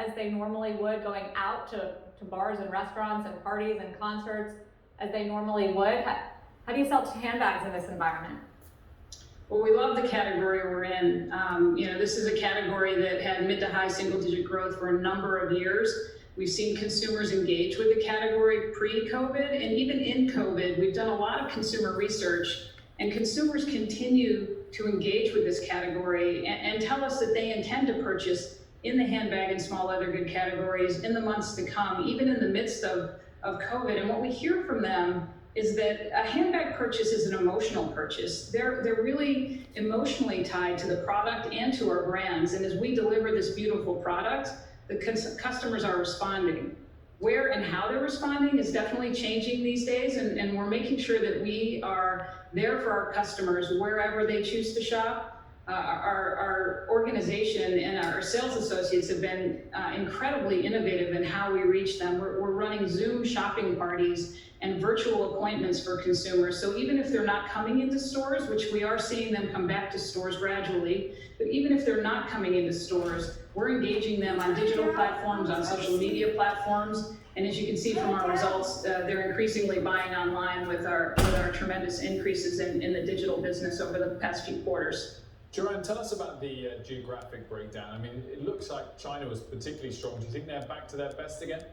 as they normally would, going out to bars and restaurants and parties and concerts as they normally would? How do you sell handbags in this environment? Well, we love the category we're in. This is a category that had mid to high single-digit growth for a number of years. We've seen consumers engage with the category pre-COVID, and even in COVID, we've done a lot of consumer research, and consumers continue to engage with this category and tell us that they intend to purchase in the handbag and small leather good categories in the months to come, even in the midst of COVID. And what we hear from them is that a handbag purchase is an emotional purchase. They're really emotionally tied to the product and to our brands. And as we deliver this beautiful product, the customers are responding. Where and how they're responding is definitely changing these days, and we're making sure that we are there for our customers wherever they choose to shop. Our organization and our sales associates have been incredibly innovative in how we reach them. We're running Zoom shopping parties and virtual appointments for consumers. So even if they're not coming into stores, which we are seeing them come back to stores gradually, but even if they're not coming into stores, we're engaging them on digital platforms, on social media platforms. And as you can see from our results, they're increasingly buying online with our tremendous increases in the digital business over the past few quarters. Joanne, tell us about the geographic breakdown. I mean, it looks like China was particularly strong. Do you think they're back to their best again?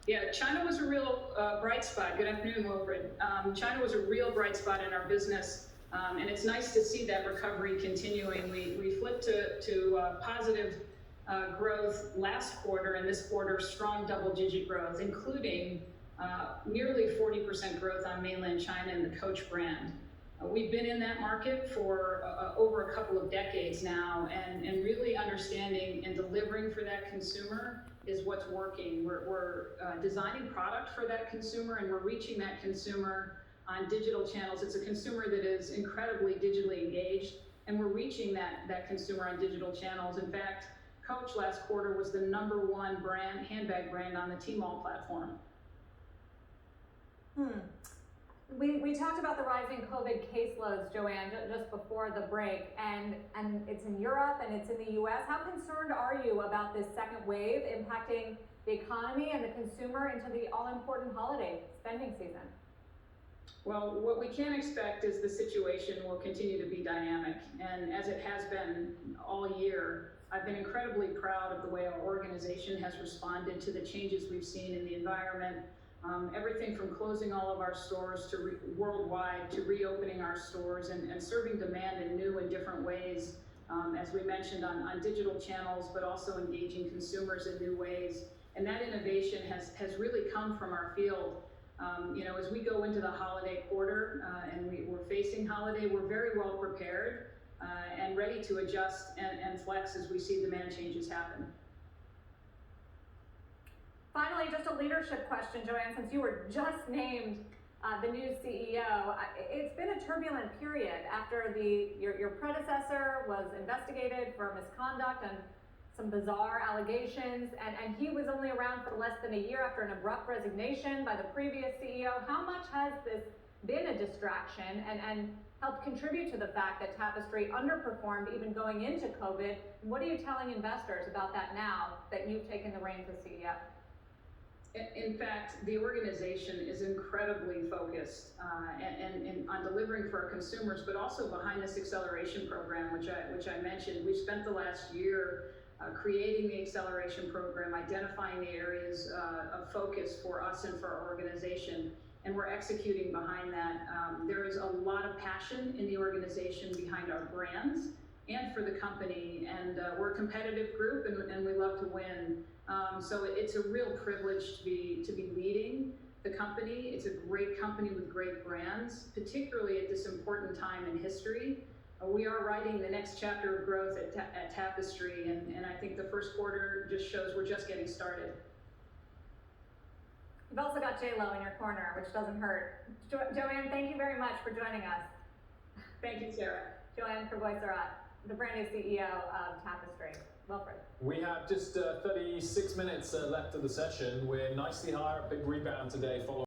Yeah, China was a real bright spot. Good afternoon, Wilfred. China was a real bright spot in our business, and it's nice to see that recovery continuing. We flipped to positive growth last quarter, and this quarter, strong double-digit growth, including nearly 40% growth on mainland China in the Coach brand. We've been in that market for over a couple of decades now, and really understanding and delivering for that consumer is what's working. We're designing product for that consumer, and we're reaching that consumer on digital channels. It's a consumer that is incredibly digitally engaged, and we're reaching that consumer on digital channels. In fact, Coach last quarter was the #1 handbag brand on the Tmall platform. We talked about the rising COVID caseloads, Joanne, just before the break, and it's in Europe and it's in the US. How concerned are you about this second wave impacting the economy and the consumer into the all-important holiday spending season? Well, what we can expect is the situation will continue to be dynamic, and as it has been all year, I've been incredibly proud of the way our organization has responded to the changes we've seen in the environment. Everything from closing all of our stores to worldwide to reopening our stores and serving demand in new and different ways, as we mentioned on digital channels, but also engaging consumers in new ways. And that innovation has really come from our field. As we go into the holiday quarter and we're facing holiday, we're very well prepared and ready to adjust and flex as we see demand changes happen. Finally, just a leadership question, Joanne, since you were just named the new CEO. It's been a turbulent period after your predecessor was investigated for misconduct and some bizarre allegations, and he was only around for less than a year after an abrupt resignation by the previous CEO. How much has this been a distraction and helped contribute to the fact that Tapestry underperformed even going into COVID? What are you telling investors about that now that you've taken the reins as CEO? In fact, the organization is incredibly focused and on delivering for our consumers, but also behind this acceleration program, which I mentioned. We've spent the last year creating the acceleration program, identifying the areas of focus for us and for our organization, and we're executing behind that. There is a lot of passion in the organization behind our brands and for the company, and we're a competitive group, and we love to win. So it's a real privilege to be leading the company. It's a great company with great brands, particularly at this important time in history. We are writing the next chapter of growth at Tapestry, and I think the first quarter just shows we're just getting started. You've also got J-Lo in your corner, which doesn't hurt. Joanne, thank you very much for joining us. Thank you, Sarah. Joanne Kerboy-Surratt, the brand new CEO of Tapestry. Wilfred. We have just 36 minutes left of the session. We're nicely higher, a big rebound today following